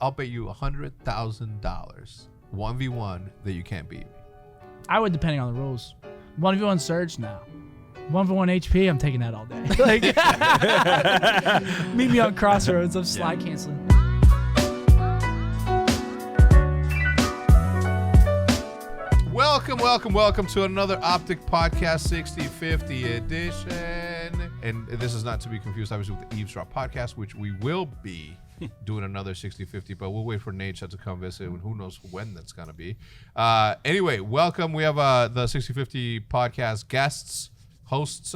I'll bet you $100,000 1v1 that you can't beat me. I would, depending on the rules. 1v1 Surge, no. 1v1 HP, I'm taking that all day. Like, meet me on Crossroads. I'm slide canceling. Welcome to another OpTic Podcast 60/50 edition. And this is not to be confused, obviously, with the Eavesdrop Podcast, which we will be doing another 60/50, but we'll wait for Nate to come visit, and who knows when that's going to be. Anyway, welcome. We have the 60/50 Podcast hosts.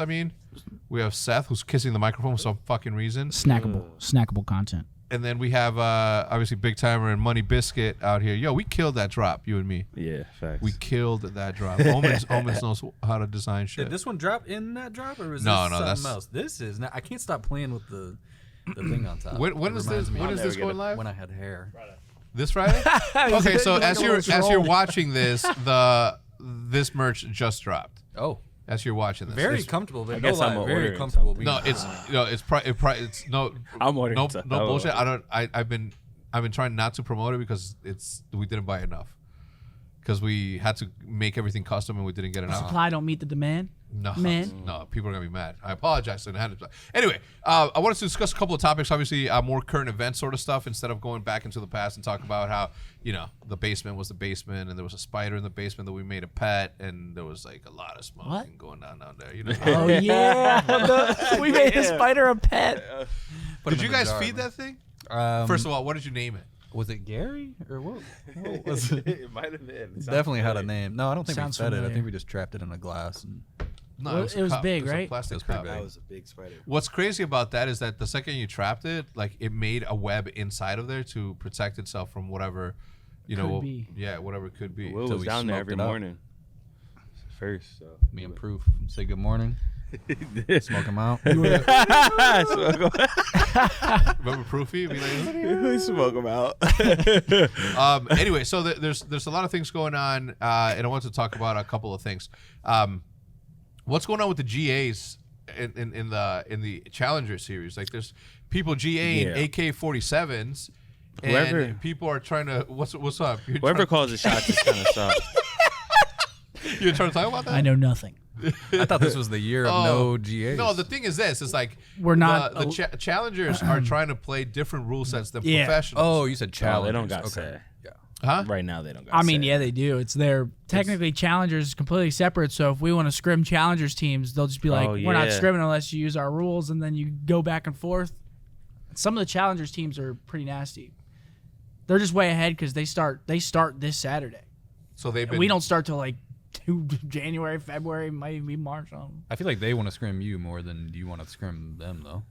We have Seth, who's kissing the microphone for some fucking reason. Snackable content. And then we have, obviously, Big Timer and Money Biscuit out here. Yo, we killed that drop, you and me. Yeah, facts. We killed that drop. Omens knows how to design shit. Did this one drop in that drop, or is No, this something that's- else? This is not. I can't stop playing with the thing on top. When is this going live? When I had hair. This Friday? Okay, so as you're watching this, this merch just dropped. Oh, As you're watching this, very comfortable. But guess I'm very ordering comfortable. something. it's no. I'm ordering no stuff. bullshit. I've been trying not to promote it because we didn't buy enough. Because we had to make everything custom and we didn't get enough. Supply don't meet the demand. No, Man. no, people are gonna be mad. I apologize in advance. Anyway, I wanted to discuss a couple of topics. Obviously, more current event sort of stuff instead of going back into the past and talk about how the basement was the basement and there was a spider in the basement that we made a pet and there was like a lot of smoking going down there. Oh yeah, we made a spider a pet. Did you guys feed that thing? First of all, what did you name it? Was it Gary or what? What was it? It might have been. It definitely had a name. No, I don't think Sounds we fed it. I familiar. think we just trapped it in a glass. And No, Well, it was cup. big, It was a right? plastic It was pretty cup. big. That was a big spider. What's crazy about that is that the second you trapped it, like it made a web inside of there to protect itself from whatever, Could be. Yeah, whatever it could be. Will So was we down there smoked every it up. morning. First, so me and Proof say good morning. Smoke him out. Remember Proofy? Be like, smoke them out. Anyway, so there's a lot of things going on, and I want to talk about a couple of things. What's going on with the GAs in the Challenger series? Like, there's people GAing AK-47s, and Whoever- people are trying to. What's up? Whoever calls the shots is kind of soft. You're trying to talk about that? I know nothing. I thought this was the year of no GAs. No, the thing is this: it's like We're not- the challengers are trying to play different rule sets than Yeah. professionals. Oh, you said No, challenge. they don't got okay. say. Yeah. huh? Right now, they don't got I mean, say. yeah, they do. It's their technically challengers completely separate. So if we want to scrim challengers teams, they'll just be like, Oh, we're not yeah. scrimming unless you use our rules, and then you go back and forth. Some of the challengers teams are pretty nasty. They're just way ahead because they start this Saturday. So they've And been. we don't start till like January, February, maybe March. I feel like they want to scrim you more than you want to scrim them, though.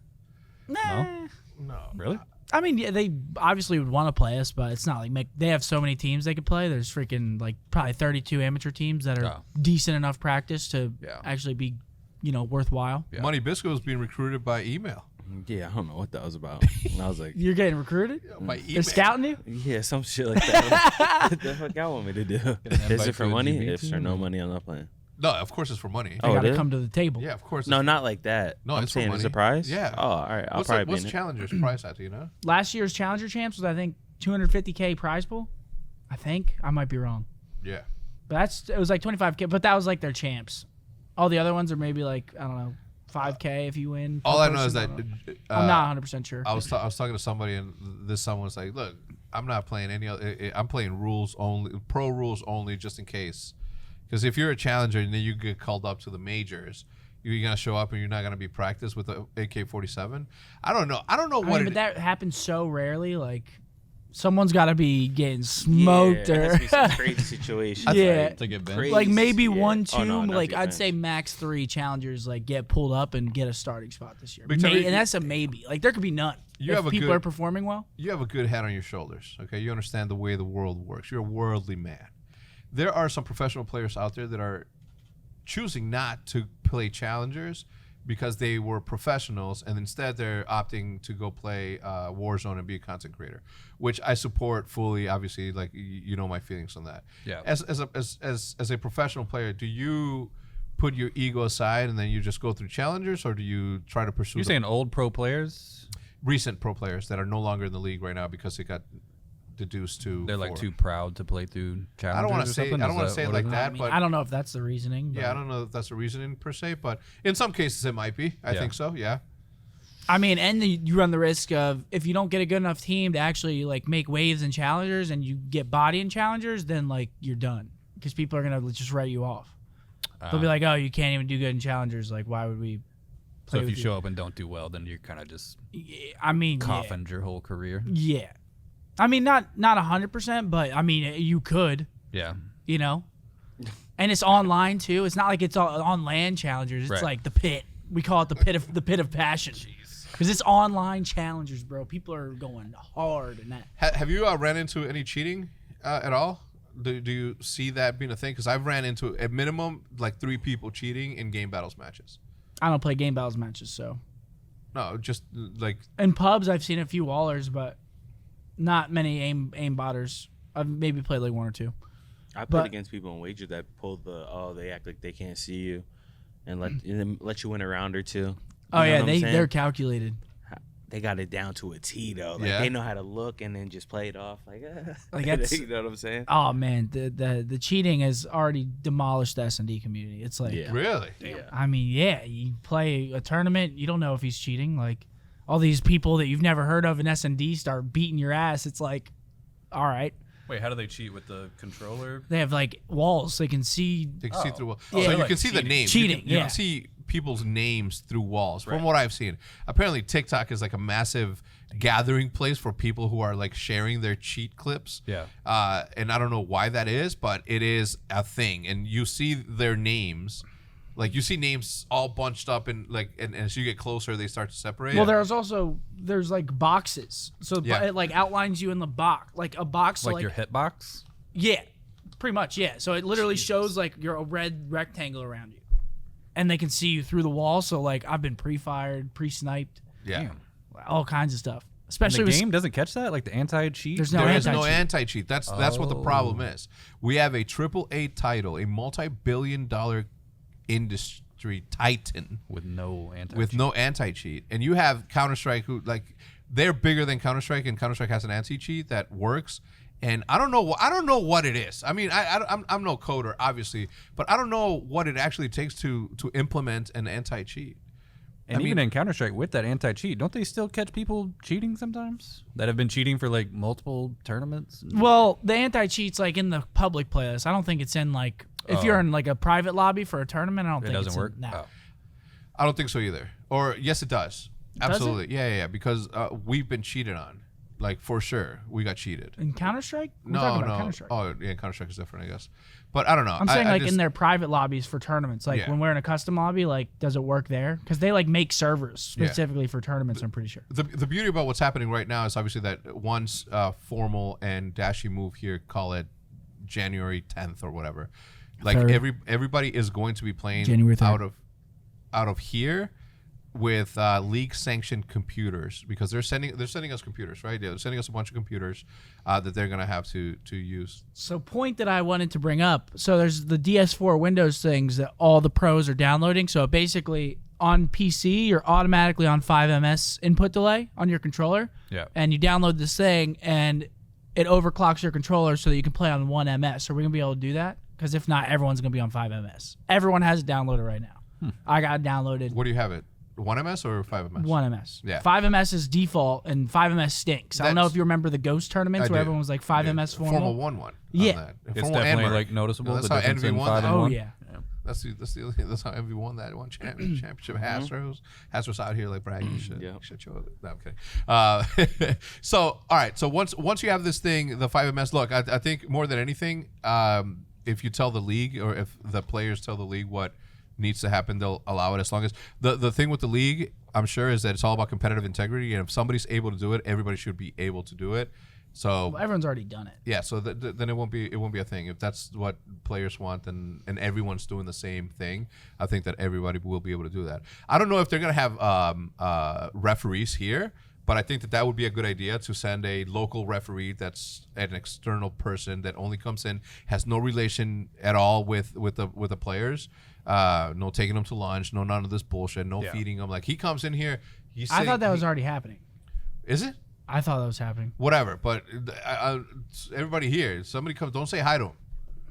Nah. No. Really? I mean, yeah, they obviously would want to play us, but it's not like they have so many teams they could play. There's freaking like probably 32 amateur teams that are Oh. decent enough practice to Yeah. actually be, worthwhile. Yeah. Money Bisco was being recruited by email. Yeah, I don't know what that was about. And I was like, You're getting recruited? By email. They're scouting you? yeah, some shit like that. What the fuck y'all want me to do? an Is invite it for to a money? GB If for team? no money, I'm not playing. No, of course it's for money. They Oh, got it to is? come to the table. Yeah, of course. No, it's not like that. No, I'm it's for saying money. a surprise. Yeah. Oh, all right. I'll What's probably be what's in it. Challenger's price at? Do you know? Last year's Challenger Champs was, I think, $250K prize pool. I think. I might be wrong. Yeah. But it was like $25K, but that was like their champs. All the other ones are maybe like, I don't know, $5K if you win. per All I know person. is that I'm not 100% sure. I was talking to somebody and this someone was like, "Look, I'm not playing any other. I'm playing rules only, pro rules only, just in case. Because if you're a challenger and then you get called up to the majors, you're gonna show up and you're not gonna be practiced with the AK-47. I don't know. I don't know what. but that happens so rarely. Like, someone's got to be getting smoked Yeah, it has to be some or crazy situation. Yeah. To get Crazy. bent. like maybe Yeah. one, two. Oh, no, not like, I'd defense. say max 3 challengers like get pulled up and get a starting spot this year. Big time. And that's a maybe. Like, there could be none. You if have a people good- are performing well. You have a good head on your shoulders. Okay, you understand the way the world works. You're a worldly man. There are some professional players out there that are choosing not to play challengers because they were professionals, and instead they're opting to go play Warzone and be a content creator, which I support fully. Obviously, like you know my feelings on that. Yeah. As a professional player, do you put your ego aside and then you just go through challengers, or do you try to pursue You're saying old pro players? recent pro players that are no longer in the league right now because they got deduce to. They're like 4. too proud to play through challengers. I don't want to say. something? I don't Is want to say it what like is? that, I mean, but I don't know if that's the reasoning. yeah, I but- don't know if that's the reasoning per se, but in some cases it might be. I Yeah. think so. Yeah. I mean, and you run the risk of if you don't get a good enough team to actually like make waves in challengers, and you get body in challengers, then like you're done because people are gonna just write you off. They'll be like, "Oh, you can't even do good in challengers. Like, why would we?" So play if you with show up and don't do well, then you're kind of just Yeah, I mean, coffined your whole career. Yeah. I mean, not 100%, but I mean, you could, Yeah. you know, and it's online too. It's not like it's all on land challengers. It's Right. like the pit. We call it the pit of passion. Because it's online challengers, bro. People are going hard in that. Have you ran into any cheating at all? Do you see that being a thing? Because I've ran into at minimum like 3 people cheating in game battles matches. I don't play game battles matches, so No, just like in pubs I've seen a few wallers, but not many aim botters. I've maybe played like 1 or 2. I played But- against people in wager that pulled they act like they can't see you, and let you win a round or 2. Oh You know yeah, what I'm saying? they're calculated. They got it down to a T though. Like Yeah. they know how to look and then just play it off. Like that's- you know what I'm saying? Oh man, the cheating has already demolished the S&D community. It's like, Yeah. really. Yeah. I mean, yeah, you play a tournament, you don't know if he's cheating. Like all these people that you've never heard of in S&D start beating your ass. It's like, all right, Wait, how do they cheat with the controller? they have like walls they can see. They can see through. Yeah. So you Like can see the cheating. names. Cheating, You yeah. can see people's names through walls. From Right. what I've seen, apparently TikTok is like a massive gathering place for people who are like sharing their cheat clips. Yeah. And I don't know why that is, but it is a thing. And you see their names. Like you see names all bunched up and like, and as you get closer, they start to separate. Well, there's like boxes, so Yeah. it like outlines you in the box, like a box, Like your hitbox? yeah, pretty much, yeah. So it literally shows like you're a red rectangle around you, and they can see you through the wall. So like I've been pre-fired, pre-sniped, yeah. Damn. all kinds of stuff. And Especially the with game doesn't catch that? Like the anti-cheat? There's no There is anti-cheat. no anti-cheat. That's what the problem Oh. is. We have a AAA title, a multi-billion-dollar industry titan With no anti-cheat. with no anti-cheat, and you have Counter-Strike who like they're bigger than Counter-Strike, and Counter-Strike has an anti-cheat that works. And I don't know what it is. I mean, I'm no coder, obviously, but I don't know what it actually takes to implement an anti-cheat. And I even mean- in Counter-Strike with that anti-cheat, don't they still catch people cheating sometimes? That have been cheating for like multiple tournaments? well, the anti-cheat's like in the public playlist. I don't think it's in like if you're in like a private lobby for a tournament. I don't It think doesn't it's work? In, no. Oh. I don't think so either. Or yes, it does. Does it? Absolutely, yeah, because we've been cheated on, like for sure. We got cheated. In Counter-Strike? We're No, talking about no. Counter-Strike. Oh, yeah, Counter-Strike is different, I guess. But I don't know. I'm saying I like just, in their private lobbies for tournaments. Like Yeah. when we're in a custom lobby, like does it work there? Because they like make servers Yeah. specifically for tournaments. I'm pretty sure. the beauty about what's happening right now is obviously that once Formal and Dashy move here, call it January 10th or whatever. Like Third. everybody is going to be playing January 3rd. out of here with league sanctioned computers, because they're sending us computers, right? Yeah, they're sending us a bunch of computers that they're gonna have to use. So point that I wanted to bring up. So there's the DS4 Windows things that all the pros are downloading. So basically on PC, you're automatically on 5ms input delay on your controller. Yeah. And you download this thing and it overclocks your controller so that you can play on 1ms. Are we gonna be able to do that? Because if not, everyone's gonna be on 5ms. Everyone has it downloaded right now. I got it downloaded. What do you have it? 1ms or 5ms? 1ms. Yeah. 5ms is default, and 5ms stinks. I don't know That's- if you remember the Ghost tournaments I where do. everyone was like 5ms Yeah. formal. Formal 1-1. Yeah. On that. It's Formal and definitely Merc. like noticeable. That's the how difference Envy in won 5 that. and Oh 1. yeah. That's how Envy won that one championship. Hastro's out here like bragging. You should show it. No, I'm kidding. So all right. So once you have this thing, the 5ms. Look, I think more than anything, if you tell the league or if the players tell the league what needs to happen, they'll allow it. As long as the thing with the league, I'm sure, is that it's all about competitive integrity, and if somebody's able to do it, everybody should be able to do it. So Well, everyone's already done it. yeah, so then it won't be a thing. If that's what players want, and everyone's doing the same thing, I think that everybody will be able to do that. I don't know if they're gonna have referees here, but I think that would be a good idea to send a local referee that's an external person that only comes in, has no relation at all with the players. No taking them to lunch, no none of this bullshit, no feeding them. Like he comes in here, he's I sitting, thought that was already happening. Is it? I thought that was happening. Whatever, but everybody here, somebody comes, don't say hi to him.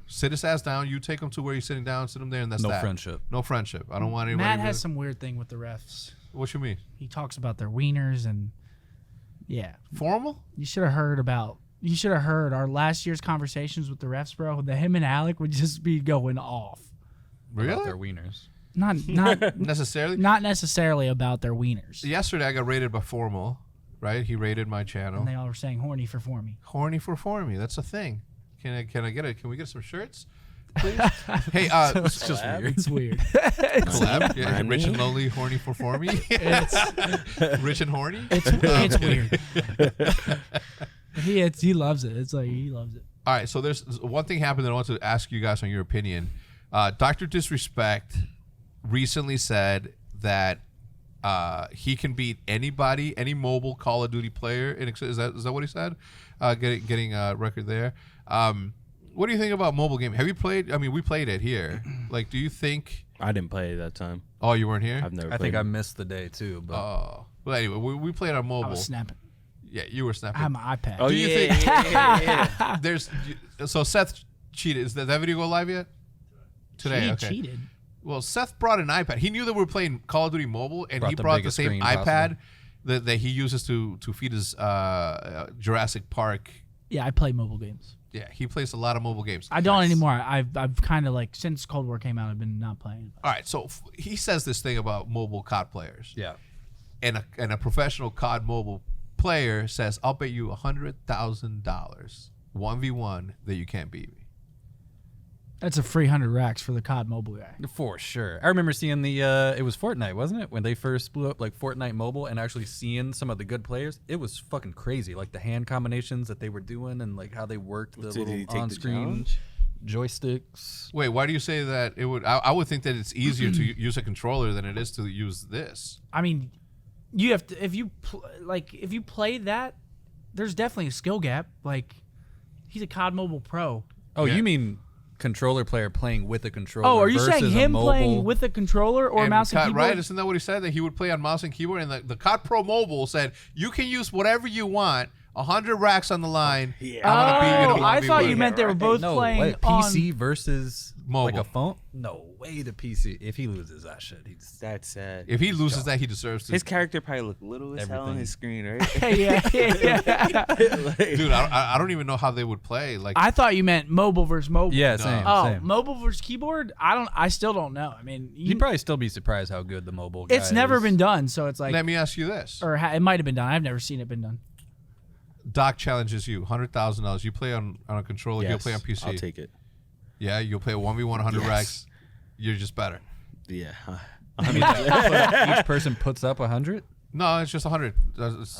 Sit his ass down. You take him to where he's sitting down. Sit him there, and that's No that. friendship. No friendship. I don't want anybody. Matt has some weird thing with the refs. What you mean? He talks about their wieners and Formal? You should have heard our last year's conversations with the refs, bro. Him and Alec would just be going off. Really? About their wieners. Not necessarily. Not necessarily about their wieners. Yesterday, I got rated by Formal. Right? He rated my channel. And they all were saying horny for Formy. Horny for Formy. That's a thing. Can I get it? Can we get some shirts, please? Hey, It's just weird. It's weird. collab. Yeah, Rich and Lonely, horny for Formy. Rich and horny. It's weird. He loves it. It's like he loves it. All right. So there's one thing happened that I want to ask you guys on your opinion. Dr. Disrespect recently said that he can beat anybody, any mobile Call of Duty player. Is that what he said? Getting a record there. What do you think about mobile gaming? Have you played? I mean, we played it here. Like, do you think? I didn't play it that time. Oh, you weren't here? I've never. I think played I it. missed the day too. But Well, anyway, we played on mobile. I was snapping. Yeah, you were snapping. I have my iPad. Oh Do you yeah, think- yeah. There's so Seth cheated. Is that video go live yet? Today. He Okay. cheated. Well, Seth brought an iPad. He knew that we were playing Call of Duty Mobile, and Brought he the brought the biggest same screen iPad possible. that he uses to feed his Jurassic Park. Yeah, I play mobile games. Yeah, he plays a lot of mobile games. I don't Nice. anymore. I've kind of like since Cold War came out, I've been not playing. All right, so he says this thing about mobile COD players. yeah, And a professional COD mobile player says, "I'll bet you $100,000 1v1 that you can't beat me." That's a free 100 racks for the COD mobile guy. for sure. I remember seeing the it was Fortnite, wasn't it? When they first blew up like Fortnite Mobile, and actually seeing some of the good players, it was fucking crazy. Like the hand combinations that they were doing, and like how they worked the Did he little take the on-screen challenge? joysticks. Wait, why do you say that? It would. I would think that it's easier to use a controller than it is to use this. I mean, you have to if you play that, there's definitely a skill gap. Like he's a COD mobile pro. Oh, Yeah. you mean controller player playing with a controller? Oh, are you saying versus a him mobile- playing with a controller or And mouse and COD, keyboard? right? Isn't that what he said? That he would play on mouse and keyboard, and the COD Pro Mobile said you can use whatever you want. 100 racks on the line. Yeah. I'm gonna beat you in a I thought 1v1. you meant they were both No playing way. on PC versus like Mobile. a phone? No way. The PC. If he loses that shit, he's That's sad. If he loses that, he deserves to. His character probably looked little as hell on Everything. his screen, right? yeah. Like, Dude, I don't even know how they would play. Like, I thought you meant mobile versus mobile. yeah, No. same. Oh, same. mobile versus keyboard? I still don't know. I mean, You'd probably still be surprised how good the mobile guy it's never is. been done, so it's like, let me ask you this: it might have been done. I've never seen it been done. Doc challenges you $100,000. You play on a controller. He'll yes, play on PC. I'll take it. Yeah, you'll play 1v1 100 Yes. racks. You're just better. Yeah. I mean, each person puts up 100. No, it's just 100.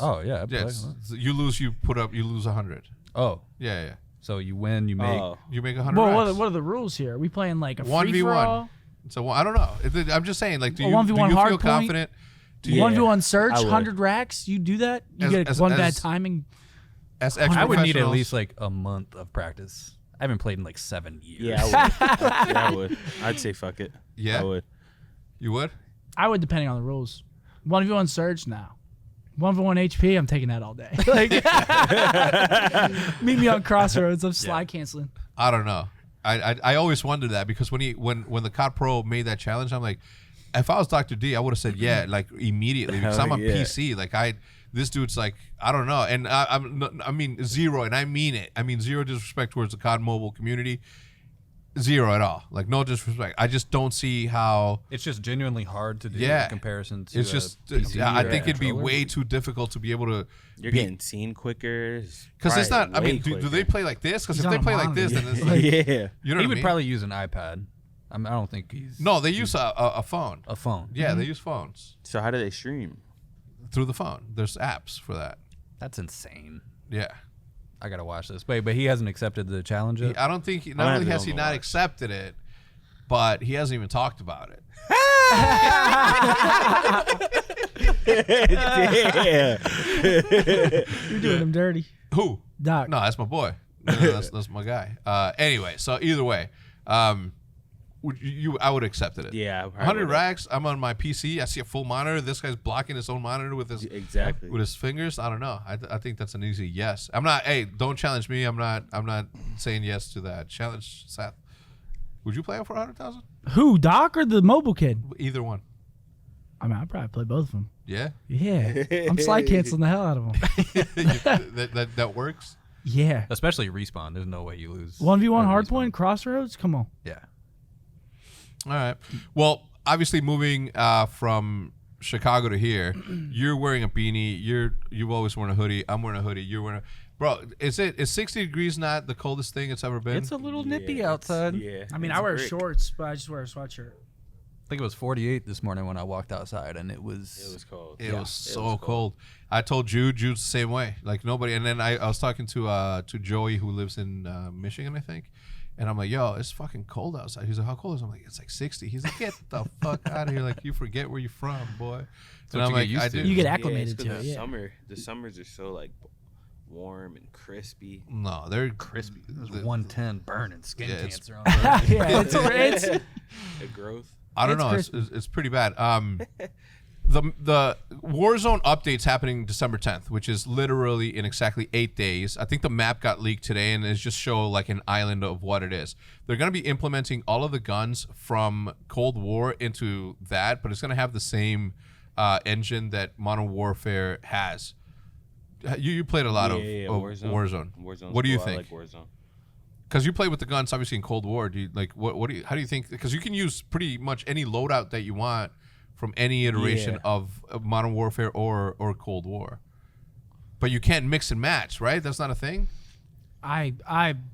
Oh yeah. I'd Yeah, play. you lose, you lose 100. Oh, Yeah. so you win, you make. Oh. You make 100 Well, racks. what are the rules here? Are we playing like a 1v1. free for all? So I don't know. I'm just saying, like, do A you 1v1 feel hardpoint? confident? Do you, Yeah, 1v1 search, I would. 100 racks. You do that? You As- get one bad as- timing. as I would need at ex-professionals- least like a month of practice. I haven't played in like 7 years. Yeah, I would. I'd say fuck it. Yeah? I would. You would? I would, depending on the rules. 1v1 search, now. 1v1 HP, I'm taking that all day. Like, meet me on Crossroads. I'm slide canceling. I don't know. I always wondered that because when the COD Pro made that challenge, I'm like, if I was Dr. D, I would have said yeah, like immediately because Hell I'm on yeah. PC. Like this dude's like, I don't know, and I mean zero, and I mean it. I mean zero disrespect towards the COD mobile community, zero at all. Like no disrespect. I just don't see how. It's just genuinely hard to do Yeah. in comparison to. It's just. PC I or think it'd be controller. way too difficult to be able to. You're be- getting seen quicker. Because it's not. I Probably mean, way do they quicker. play like this? Because He's if they on a play like this, then monitor. it's like, Yeah. you know He what I would mean? probably use an iPad. I don't think he's. No, they use a phone. A phone. Yeah, they use phones So how do they stream? through the phone. There's apps for that. That's insane. Yeah. I gotta watch this. Wait, but he hasn't accepted the challenge yet? I don't think not gonna only have has to he go not watch. accepted it, but he hasn't even talked about it. Yeah. You're doing them dirty. Who? Doc. No, that's my boy. That's my guy. Anyway, so either way, I would accept it. Yeah, I 100 would've. racks. I'm on my PC. I see a full monitor. This guy's blocking his own monitor with his fingers. I don't know. I think that's an easy yes. I'm not. Hey, don't challenge me. I'm not saying yes to that. Challenge Seth. Would you play him for 100,000? Who, Doc or the mobile kid? Either one. I mean, I'd probably play both of them. Yeah. Yeah. I'm slide canceling the hell out of them. that works. Yeah. Especially respawn. There's no way you lose. 1v1 Respawn. hardpoint, Crossroads? Come on. Yeah. All right. Well, obviously moving from Chicago to here, you're wearing a beanie. You've always worn a hoodie. I'm wearing a hoodie. You're wearing a... Bro, is 60 degrees not the coldest thing it's ever been? It's a little nippy outside. Yeah. I mean, it's I wear great. shorts, but I just wear a sweatshirt. I think it was 48 this morning when I walked outside, and it was... It was cold. It was so cold. I told Jude's the same way. Like nobody. And then I was talking to Joey, who lives in Michigan, I think. And I'm like, yo, it's fucking cold outside. He's like, how cold is it? I'm like, it's like 60. He's like, get the fuck out of here. Like, you forget where you're from, boy. And I'm like, I do. You get Yeah, acclimated it's to 'cause it. the Yeah. summer. The summers are so like warm and crispy. No, they're crispy. It was 110 burning skin Yeah, it's- cancer on the Yeah, it's The growth. I don't It's know. It's pretty bad. The Warzone update's happening December 10th, which is literally in exactly 8 days. I think the map got leaked today, and it's just show like an island of what it is. They're going to be implementing all of the guns from Cold War into that, but it's going to have the same engine that Modern Warfare has. You played a lot of Warzone. Warzone's What do you cool. I think? like Warzone. Because you played with the guns, obviously in Cold War. Do you like what do you? How do you think? Because you can use pretty much any loadout that you want from any iteration Yeah. of Modern Warfare or Cold War, but you can't mix and match, right? That's not a thing. I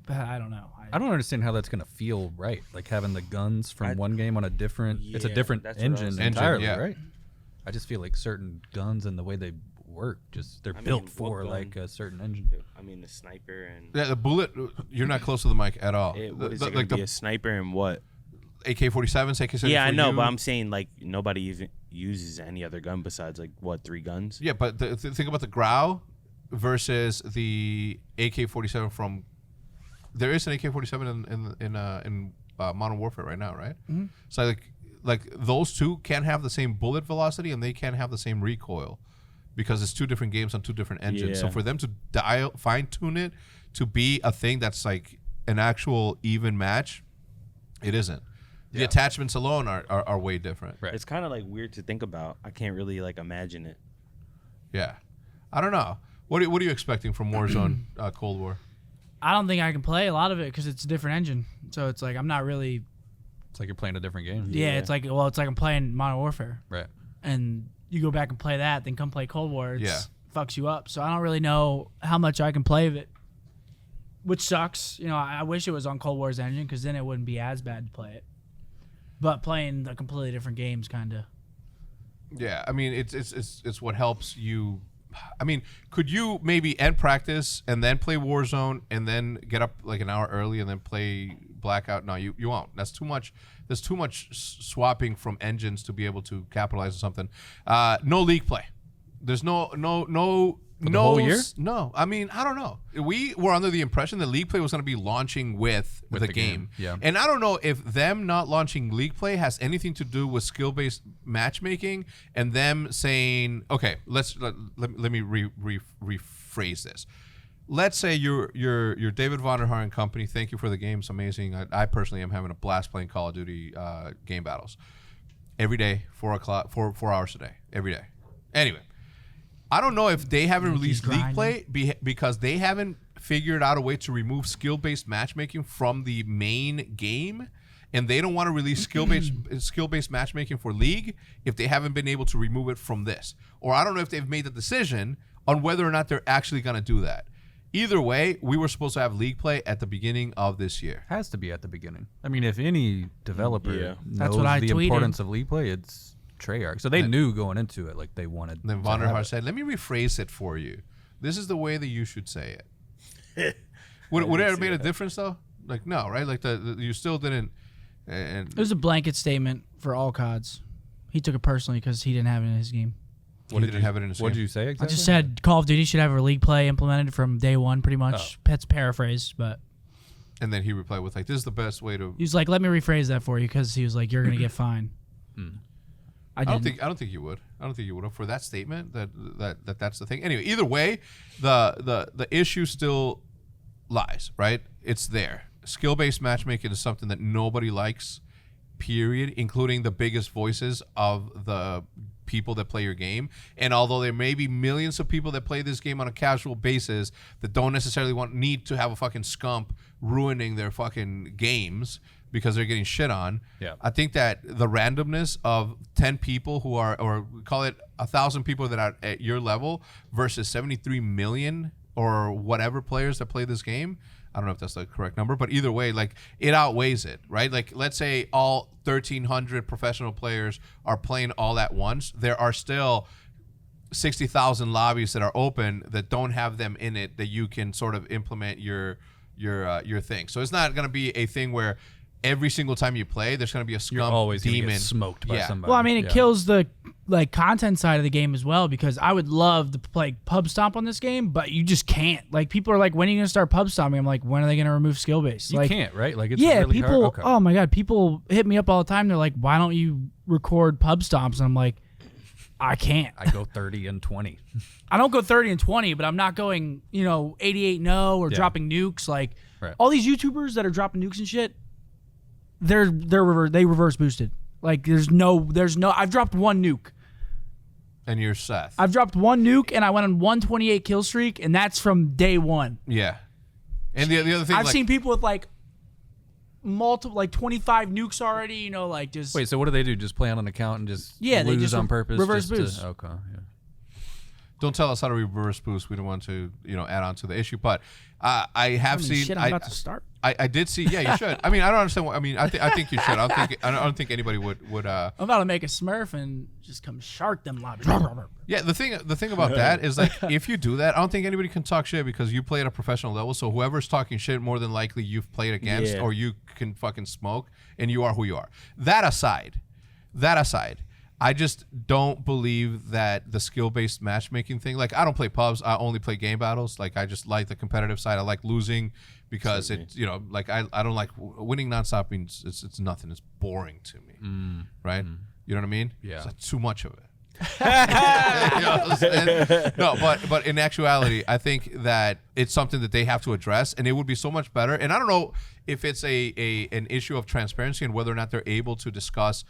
don't know. I don't understand how that's gonna feel right. Like having the guns from one game on a different. It's a Yeah, different that's what I was engine thinking. entirely, yeah. right? I just feel like certain guns and the way they work, they're I mean, built what for gun? like a certain engine. I mean, the sniper and Yeah, the bullet. You're not close to the mic at all. what is The- it gonna like be? the A sniper and what? AK-47s, AK-74. Yeah, I know, but I'm saying like nobody even uses any other gun besides like what 3 guns? Yeah, but think about the Grau versus the AK-47 from. There is an AK-47 in Modern Warfare right now, right? Mm-hmm. So like those two can't have the same bullet velocity and they can't have the same recoil because it's 2 different games on 2 different engines. So Yeah. for them to fine tune it to be a thing that's like an actual even match, it isn't. The attachments alone are way different. Right. It's kind of like weird to think about. I can't really like imagine it. Yeah, I don't know. What are you expecting from Warzone Cold War? I don't think I can play a lot of it because it's a different engine. So it's like I'm not really. It's like you're playing a different game. Yeah, Yeah. it's like I'm playing Modern Warfare, Right. and you go back and play that, then come play Cold War. It's Yeah. fucks you up. So I don't really know how much I can play of it, which sucks. You know, I wish it was on Cold War's engine because then it wouldn't be as bad to play it. But playing the completely different games, kind of. Yeah, I mean it's what helps you. I mean, could you maybe end practice and then play Warzone and then get up like an hour early and then play Blackout? No, you won't. That's too much. There's too much swapping from engines to be able to capitalize on something. No league play. There's no the whole year? No, I mean I don't know. We were under the impression that league play was going to be launching with the game. Yeah. And I don't know if them not launching league play has anything to do with skill-based matchmaking and them saying, okay, let me rephrase this. Let's say you're David Vonderhaar and company. Thank you for the game. It's amazing. I personally am having a blast playing Call of Duty game battles every day, 4 hours a day, every day. Anyway, I don't know if they haven't released league play because they haven't figured out a way to remove skill-based matchmaking from the main game, and they don't want to release skill-based matchmaking for league if they haven't been able to remove it from this. Or I don't know if they've made the decision on whether or not they're actually going to do that. Either way, we were supposed to have league play at the beginning of this year. Has to be at the beginning. I mean, if any developer Yeah. That's knows what I the tweeted. importance of league play, it's Treyarch. So they knew going into it, like they wanted. And then to have Vonderhaar it. said, let me rephrase it for you. This is the way that you should say it. Would it have made a difference, though? Like, no, right? Like, you still didn't... And It was a blanket statement for all CODs. He took it personally because he didn't have it in his game. What did you have it in his What did game? you say I exactly? just said Call of Duty should have a league play implemented from day one, pretty much. That's paraphrased, but And then he replied with like, "This is the best way to." He was like, "Let me rephrase that for you," because he was like, "You're gonna get fined." I don't think you would. I don't think you would for that statement. That's the thing. Anyway, either way, the issue still lies. Right? It's there. Skill-based matchmaking is something that nobody likes. Period, including the biggest voices of the people that play your game. And although there may be millions of people that play this game on a casual basis that don't necessarily need to have a fucking scump ruining their fucking games because they're getting shit on. Yeah. I think that the randomness of 10 people who are, or call it 1,000 people that are at your level versus 73 million or whatever players that play this game, I don't know if that's the correct number, but either way, like it outweighs it, right? Like let's say all 1,300 professional players are playing all at once. There are still 60,000 lobbies that are open that don't have them in it that you can sort of implement your thing. So it's not going to be a thing where every single time you play, there's going to be a You're scum always gonna demon get smoked by somebody. Well, I mean, it Yeah. kills the like content side of the game as well, because I would love to play pub stomp on this game, but you just can't. Like, people are like, "When are you gonna start pub stomping?" I'm like, "When are they gonna remove skill base?" You Like, can't, right? Like it's yeah, really people. hard. Okay. Oh my god, people hit me up all the time. They're like, "Why don't you record pub stomps?" And I'm like, I can't. I go 30 and 20. I don't go 30 and 20, but I'm not going, 88-0 or Yeah. dropping nukes. Like Right. all these YouTubers that are dropping nukes and shit, they reverse boosted. Like there's no. I've dropped one nuke. and you're Seth. I've dropped one nuke and I went on 128 kill streak, and that's from day one. Yeah. And the other thing, I've like, seen people with like multiple, like 25 nukes already. Like just Wait, so what do they do? Just play on an account and just Yeah, they lose just on purpose? reverse just boost. Okay, yeah. don't tell us how to reverse boost. We don't want to, add on to the issue. But I have seen. Shit, I'm about to start. I did see. Yeah, you should. I mean, I don't understand. I think you should. I don't think anybody would. I'm about to make a Smurf and just come shark them lobbies. Yeah, the thing about that is like if you do that, I don't think anybody can talk shit because you play at a professional level. So whoever's talking shit, more than likely you've played against, Yeah. or you can fucking smoke, and you are who you are. That aside, I just don't believe that the skill-based matchmaking thing. Like, I don't play pubs. I only play game battles. Like, I just like the competitive side. I like losing because it's like I don't like winning nonstop. Means it's nothing. It's boring to me, right? You know what I mean? Yeah. It's like too much of it. No, but in actuality, I think that it's something that they have to address, and it would be so much better. And I don't know if it's an issue of transparency and whether or not they're able to discuss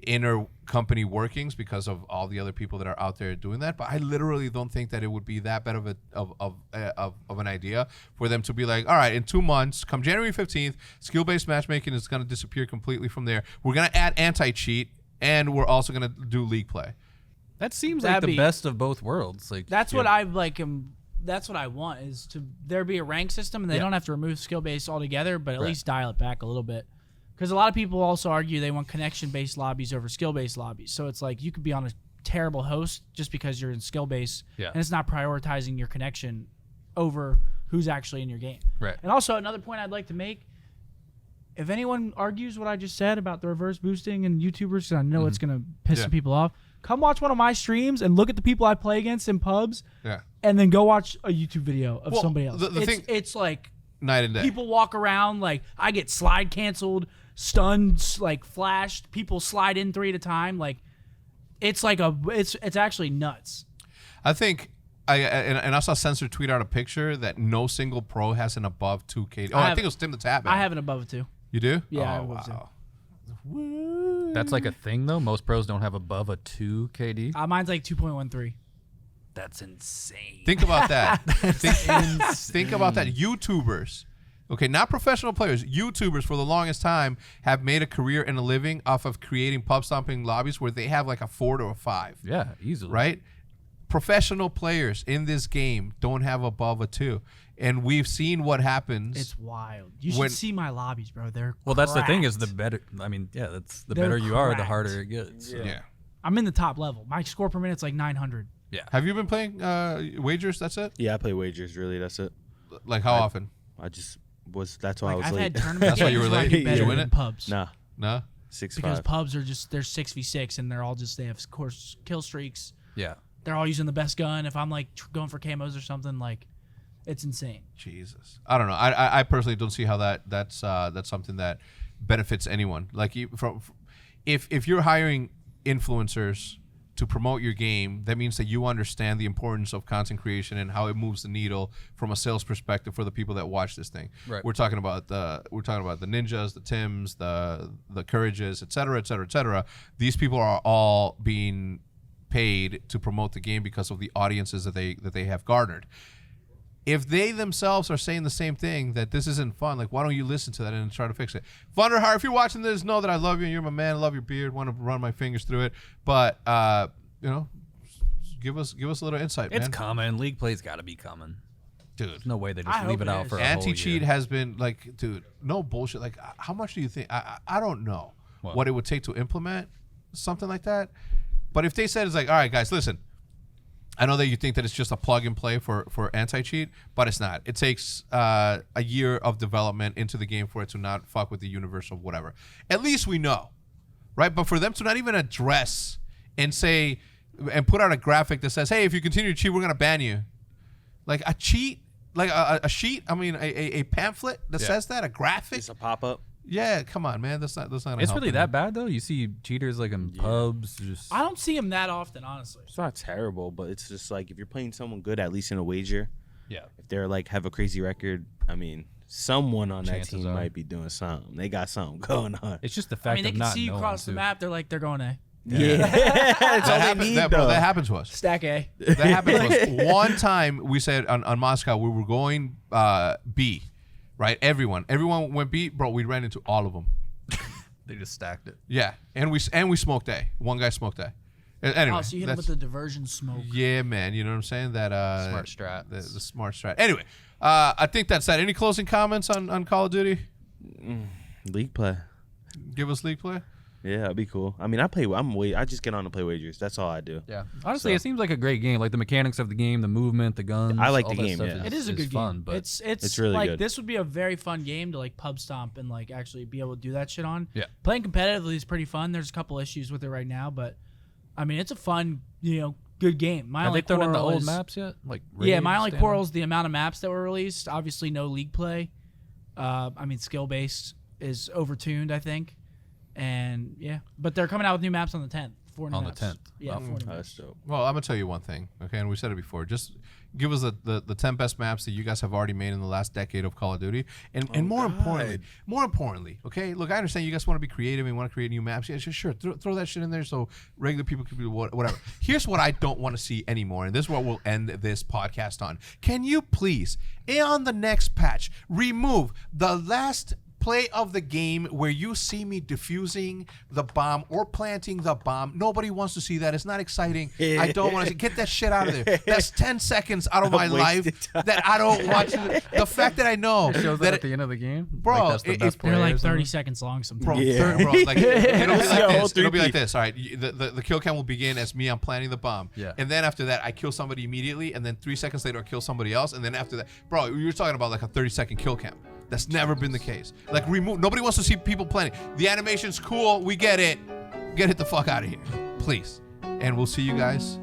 inner company workings because of all the other people that are out there doing that. But I literally don't think that it would be that bad of an idea for them to be like, all right, in 2 months, come January 15th, skill-based matchmaking is going to disappear completely from there. We're going to add anti-cheat, and we're also going to do league play. That seems like the best of both worlds. Like That's what I like. That's what I want, is to there be a rank system, and they don't have to remove skill base altogether, but at least dial it back a little bit. Because a lot of people also argue they want connection-based lobbies over skill-based lobbies. So it's like you could be on a terrible host just because you're in skill-based, and it's not prioritizing your connection over who's actually in your game. Right. And also another point I'd like to make: if anyone argues what I just said about the reverse boosting and YouTubers, because I know it's gonna piss some people off, come watch one of my streams and look at the people I play against in pubs, and then go watch a YouTube video of somebody else. It's like night and day. People walk around like I get slide canceled, stunned, like flashed. People slide in 3 at a time. Like it's actually nuts. I think I saw Sensor tweet out a picture that no single pro has an above 2K. I think it was Tim the Tap Man. I have an above 2. You do? Yeah, I Oh, have wow. That's like a thing though. Most pros don't have above a 2 KD. Mine's like 2.13. That's insane. Think about that. Think about that. YouTubers, okay, not professional players. YouTubers for the longest time have made a career and a living off of creating pub stomping lobbies where they have like a 4 to a 5. Yeah, easily. Right? Professional players in this game don't have above a 2. And we've seen what happens. It's wild. You should see my lobbies, bro. They're that's the thing is cracked. the better. I mean, yeah, that's the They're better you are, the cracked. harder it gets. So. Yeah. I'm in the top level. My score per minute's like 900. Yeah. Have you been playing wagers? That's it? Yeah, I play wagers. Really, that's it. Like how often? I just was. That's why I Like, was I've late. had tournament That's why you were games where I late? do Did better you win than it? pubs. Nah, No? 6-5. Because pubs are they're 6v6 and they're all just, they have course kill streaks. Yeah. They're all using the best gun. If I'm like going for camos or something, like It's insane. Jesus, I don't know. I personally don't see how that's something that benefits anyone. Like if you're hiring influencers to promote your game, that means that you understand the importance of content creation and how it moves the needle from a sales perspective for the people that watch this thing. Right. We're talking about the Ninjas, the Tims, the Courages, et cetera, et cetera, et cetera. These people are all being paid to promote the game because of the audiences that they have garnered. If they themselves are saying the same thing, that this isn't fun, like, why don't you listen to that and try to fix it? Thunderheart, if you're watching this, know that I love you and you're my man. I love your beard. Want to run my fingers through it. But, give us a little insight, man. It's coming. League play's got to be coming. Dude. There's no way they I just leave hope it it out is. for a whole Anti-cheat year. has been, like, dude, no bullshit. Like, how much do you think? I don't know what it would take to implement something like that. But if they said, it's like, all right, guys, listen. I know that you think that it's just a plug and play for anti-cheat, but it's not. It takes a year of development into the game for it to not fuck with the universe of whatever. At least we know, right? But for them to not even address and say and put out a graphic that says, hey, if you continue to cheat, we're going to ban you. Like a cheat, like a sheet, I mean, a pamphlet that says that, a graphic. It's a pop-up. Yeah, come on, man. That's not gonna It's help really them. that bad though. You see cheaters like in pubs. Just I don't see him that often, honestly. It's not terrible, but it's just like if you're playing someone good, at least in a wager, yeah. if they're like have a crazy record, I mean, someone on that Chances team are. might be doing something. They got something going on. It's just the I fact mean, they of can not see you knowing, cross the too. map. They're going A. Yeah, that's all they need. That though. happened to us. Stack A. That happened to us. One time we said on Moscow we were going B, right? Everyone went B, bro. We ran into all of them. They just stacked it. Yeah, and we smoked A. One guy smoked A. Anyway, Oh, so you hit him with the diversion smoke. yeah, man. You know what I'm saying? That Smart strat. the smart strat. Anyway, I think that's that. Any closing comments on Call of Duty? League play. Give us league play. Yeah, that'd be cool. I mean, I just get on to play wagers. That's all I do. Yeah. Honestly, So- it seems like a great game. Like the mechanics of the game, the movement, the guns. I like all the that game, stuff yeah. It is a good fun, game. but It's really like good. this would be a very fun game to like pub stomp and like actually be able to do that shit on. Yeah. Playing competitively is pretty fun. There's a couple issues with it right now, but I mean it's a fun, good game. My have only they thrown in the quarrel old is- maps yet? Like Yeah, my Rage, only Standard? quarrel is the amount of maps that were released. Obviously, no league play. I mean, skill based is overtuned, I think. And yeah, but they're coming out with new maps on the 10th. 4 new On the maps. 10th. Yeah, Oh. 4 new That's maps. dope. Well, I'm gonna tell you one thing, okay? And we said it before. Just give us the 10 best maps that you guys have already made in the last decade of Call of Duty, and more importantly, okay? Look, I understand you guys want to be creative and want to create new maps. Yeah, sure. Throw that shit in there so regular people can do whatever. Here's what I don't want to see anymore, and this is what we'll end this podcast on. Can you please, on the next patch, remove the last play of the game where you see me defusing the bomb or planting the bomb? Nobody wants to see that. It's not exciting. I don't want to see. Get that shit out of there. That's 10 seconds out of my life that I don't watch. The fact that I know It shows that at the end of the game, Bro, Like, that's the it- best They're player like or 30 something? seconds long sometimes. Bro, Yeah. like it'll be like Yeah, this. It'll be like 3P. this. All right, the kill cam will begin as me. I'm planting the bomb. Yeah. And then after that, I kill somebody immediately, and then 3 seconds later, I kill somebody else, and then after that, bro, you're talking about like a 30-second kill cam. That's never been the case. Like remove. Nobody wants to see people planting. The animation's cool. We get it. Get it the fuck out of here, please. And we'll see you guys